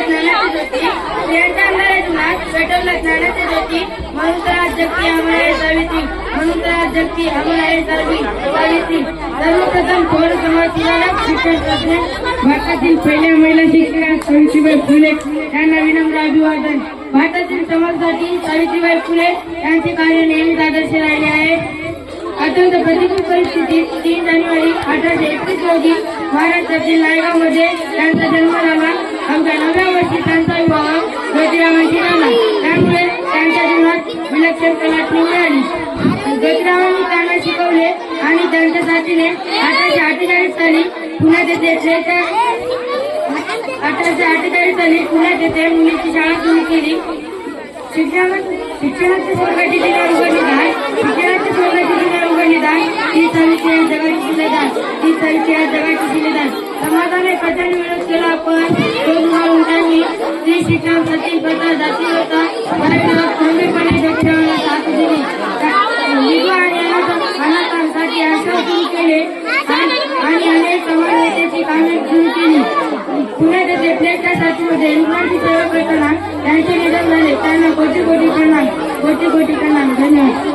ज्ञानाची ज्योती, स्त्रियांच्या अंधाऱ्या जीवनात पेटवला ज्ञानाची ज्योती, म्हणून तर आज जगती आम्हाला आहे सावित्री, म्हणून तर आज जगती आम्हाला आहे सावित्री. सर्वप्रथम थोर समाजसुधारक शिक्षण भारतातील पहिल्या महिला शिक्षिका सावित्रीबाई फुले यांना विनम्र अभिवादन. भारतातील समाजासाठी सावित्रीबाई फुले यांचे कार्य नेहमीच आदर्श राहिले आहे. अत्यंत प्रतिकूल परिस्थितीत 3 जानेवारी 1831 रोजी महाराष्ट्रातील नायगावमध्ये त्यांचा जन्म झाला. आमच्या 9व्या वर्षी त्यांचा विवाह ज्योतिरावांशी झाला. त्यामुळे त्यांच्या जीवनात विलक्षण कलाटणी मिळाली. ज्योतिरावांनी त्यांना शिकवले आणि त्यांच्या साथीने 1848 साली पुण्यात येथे मुलीची शाळा सुरू केली. शिक्षणाचे स्वर्गाची दिनार उघडली ही सावित्री आज जगाची दिलेदार. समाजाने प्रचंड विरोध केला, पण तो मारून त्यांनी स्त्री शिक्षणासाठी प्रथा जाती होता खंबीरपणे ज्योतिरावांना साथ दिली. विधवा आणि अनाथांसाठी आश्रम सुरू केले आणि अनेक समाज नेत्याची कामे सुरू केली. पुण्यात येथे प्लेटच्या साथीमध्ये रुग्णांची सेवा करताना त्यांचे निधन झाले. त्यांना कोटी कोटी प्रणाम. धन्यवाद.